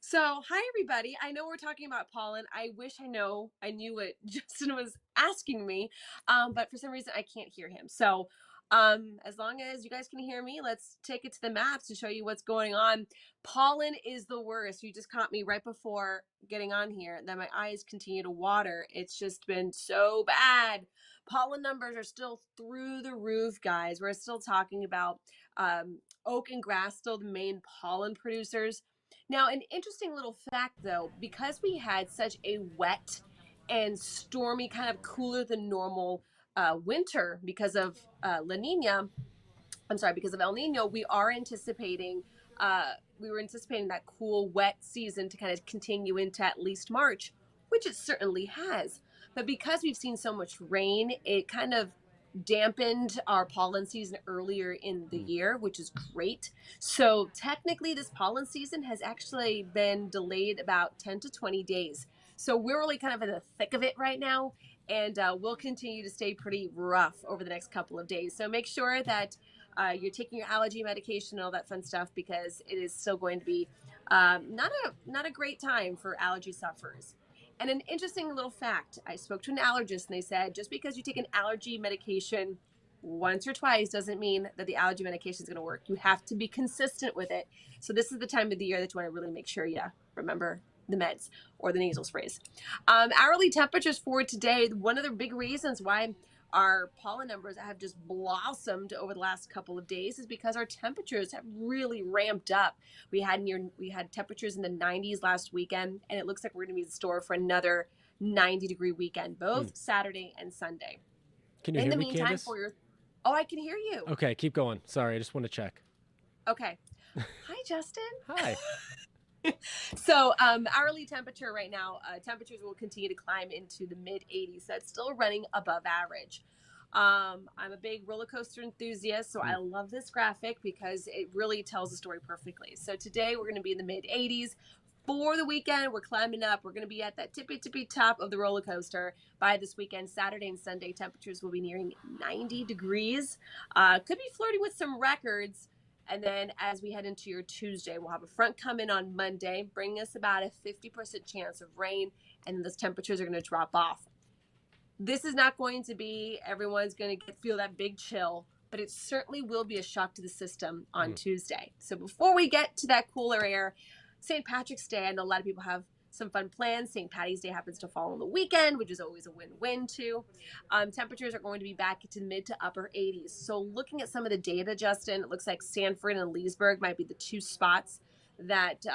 So, hi everybody. I know we're talking about pollen. I wish I knew what Justin was asking me, but for some reason I can't hear him. So, as long as you guys can hear me, let's take it to the maps to show you what's going on. Pollen is the worst. You just caught me right before getting on here. That my eyes continue to water. It's just been so bad. Pollen numbers are still through the roof, guys. We're still talking about oak and grass, still the main pollen producers. Now, an interesting little fact though, because we had such a wet and stormy, kind of cooler than normal winter because of La Nina, I'm sorry, because of El Nino, we were anticipating that cool, wet season to kind of continue into at least March, which it certainly has. But because we've seen so much rain, it kind of dampened our pollen season earlier in the Mm. year, which is great. So technically, this pollen season has actually been delayed about 10 to 20 days. So we're really kind of in the thick of it right now. And we'll continue to stay pretty rough over the next couple of days. So make sure that you're taking your allergy medication and all that fun stuff because it is still going to be not a great time for allergy sufferers. And an interesting little fact: I spoke to an allergist and they said just because you take an allergy medication once or twice doesn't mean that the allergy medication is going to work. You have to be consistent with it. So this is the time of the year that you want to really make sure you remember the meds or the nasal sprays. Hourly temperatures for today. One of the big reasons why our pollen numbers have just blossomed over the last couple of days is because our temperatures have really ramped up. We had temperatures in the 90s last weekend, and it looks like we're going to be in store for another 90-degree weekend, Mm. both Saturday and Sunday. Can you In hear the me, meantime, Candace? oh, I can hear you. Okay, keep going. Sorry, I just want to check. Okay. Hi, Justin. Hi. So, hourly temperature right now, temperatures will continue to climb into the mid 80s. That's still running above average. I'm a big roller coaster enthusiast, so I Mm. love this graphic because it really tells the story perfectly. So today we're going to be in the mid 80s. For the weekend, we're climbing up. We're going to be at that tippy top of the roller coaster by this weekend. Saturday and Sunday temperatures will be nearing 90 degrees. Could be flirting with some records. And then as we head into your Tuesday, we'll have a front come in on Monday, bringing us about a 50% chance of rain, and those temperatures are going to drop off. This is not going to be everyone's going to feel that big chill, but it certainly will be a shock to the system on Mm. Tuesday. So before we get to that cooler air, St. Patrick's Day, I know a lot of people have some fun plans. St. Patty's Day happens to fall on the weekend, which is always a win-win too. Temperatures are going to be back into mid to upper 80s. So looking at some of the data, Justin, it looks like Sanford and Leesburg might be the two spots that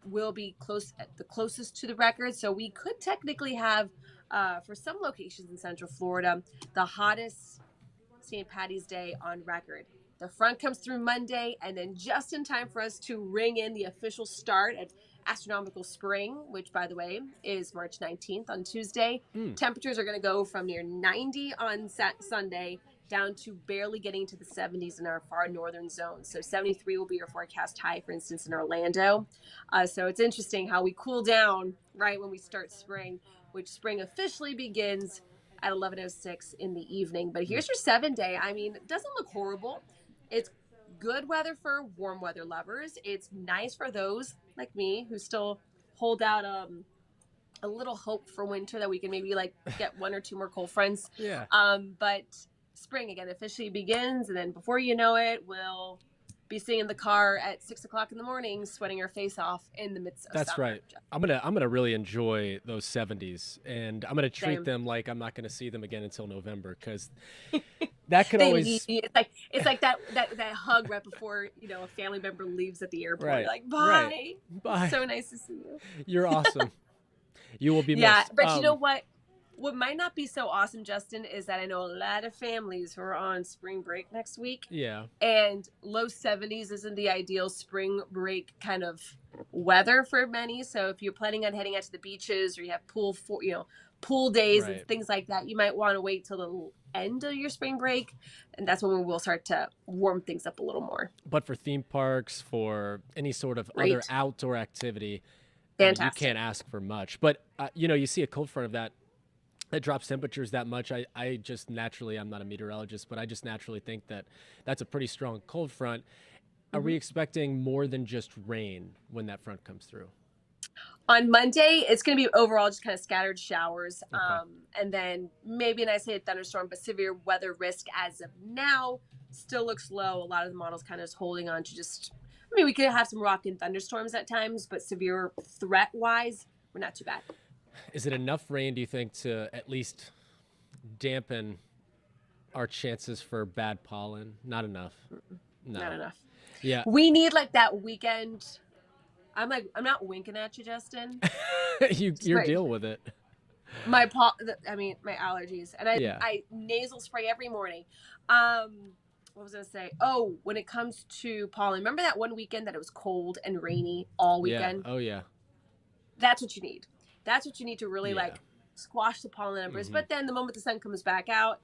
will be the closest to the record. So we could technically have, for some locations in Central Florida, the hottest St. Patty's Day on record. The front comes through Monday, and then just in time for us to ring in the official start at astronomical spring, which, by the way, is March 19th on Tuesday. Mm. Temperatures are going to go from near 90 on Sunday down to barely getting to the 70s in our far northern zone. So 73 will be your forecast high, for instance, in Orlando. So it's interesting how we cool down right when we start spring, which spring officially begins at 11:06 in the evening. But Mm. here's your 7 day. I mean, it doesn't look horrible. It's good weather for warm weather lovers. It's nice for those like me who still hold out a little hope for winter that we can maybe like get one or two more cold fronts. Yeah, But spring again officially begins, and then before you know it, we'll be sitting in the car at 6 o'clock in the morning, sweating our face off in the midst of that's summer. right. I'm gonna really enjoy those 70s, and I'm gonna treat Same. them like I'm not gonna see them again until November, because that could They leave. always. It's like that hug right before a family member leaves at the airport. You're Right, like, right. bye. Bye. So nice to see you. You're awesome. You will be Yeah, missed. but you know what? What might not be so awesome, Justin, is that I know a lot of families who are on spring break next week, Yeah. and low 70s isn't the ideal spring break kind of weather for many. So if you're planning on heading out to the beaches or you have pool days and Right. things like that, you might want to wait till the end of your spring break, and that's when we will start to warm things up a little more. But for theme parks, for any sort of other Great. outdoor activity, I mean, you can't Fantastic. ask for much. But you see a cold front of that drops temperatures that much. I just naturally, I'm not a meteorologist, but I just naturally think that that's a pretty strong cold front. Are we Mhm. expecting more than just rain when that front comes through? On Monday, it's going to be overall just kind of scattered showers, Okay. and then maybe an isolated thunderstorm, but severe weather risk as of now still looks low. A lot of the models kind of just holding on to just, I mean, we could have some rock and thunderstorms at times, but severe threat-wise, we're not too bad. Is it enough rain, do you think, to at least dampen our chances for bad pollen? Not enough. No. Not enough. Yeah. We need like that weekend. I'm not winking at you, Justin. You're dealing with it. My allergies, and I nasal spray every morning. What was I gonna say? Oh, when it comes to pollen, remember that one weekend that it was cold and rainy all weekend? Yeah. Oh yeah. That's what you need. That's what you need to really like squash the pollen numbers. Mm-hmm. But then the moment the sun comes back out,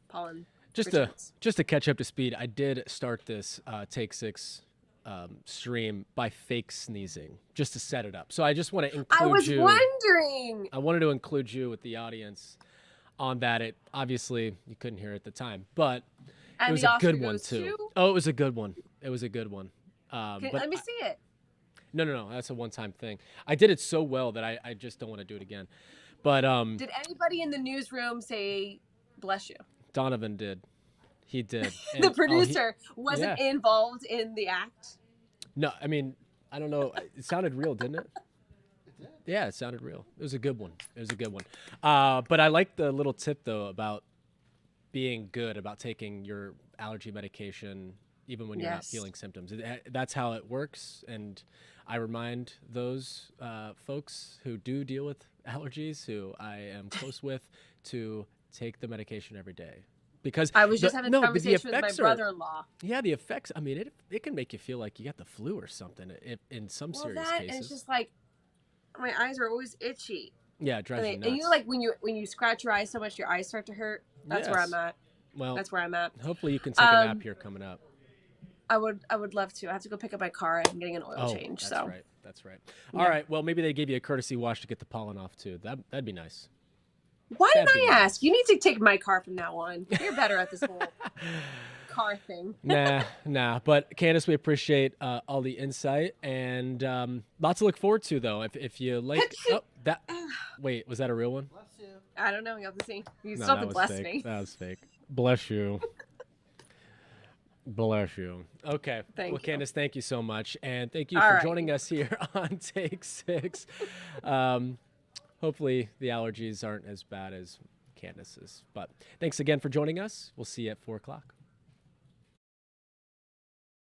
pollen. Just to catch up to speed, I did start this Take 6 stream by fake sneezing, just to set it up. So I just want to include you. I was wondering. I wanted to include you with the audience on that. It obviously you couldn't hear it at the time, but it was a good one too. Oh, it was a good one. It was a good one. Let me see it. No. That's a one-time thing. I did it so well that I just don't want to do it again. But did anybody in the newsroom say bless you? Donovan did. He did. And, the producer wasn't involved in the act. No, I mean, I don't know. It sounded real, didn't it? It did. Yeah, it sounded real. It was a good one. But I like the little tip though about being good about taking your allergy medication even when you're not feeling symptoms. That's how it works. And I remind those folks who do deal with allergies, who I am close with, to take the medication every day. Because I was just having a conversation with my brother-in-law. Yeah, the effects, I mean, it can make you feel like you got the flu or something in some serious cases. And it's just like, my eyes are always itchy. Yeah, it drives you nuts. And you know, like when you scratch your eyes so much, your eyes start to hurt. That's where I'm at. Well, that's where I'm at. Hopefully you can take a nap here coming up. I would love to. I have to go pick up my car. I'm getting an oil change. That's right. All right. Well, maybe they gave you a courtesy wash to get the pollen off too. That'd be nice. Why didn't I ask? You need to take my car from now on. You're better at this whole car thing. Nah. But Candace, we appreciate all the insight and lots to look forward to though. If you like, wait, was that a real one? Bless you. I don't know. You have to see. You still have to bless me. That was fake. Bless you. Bless you. Okay. Well, Candace, thank you so much. And thank you for joining us here on Take 6. Hopefully the allergies aren't as bad as Candace's. But thanks again for joining us. We'll see you at 4 o'clock.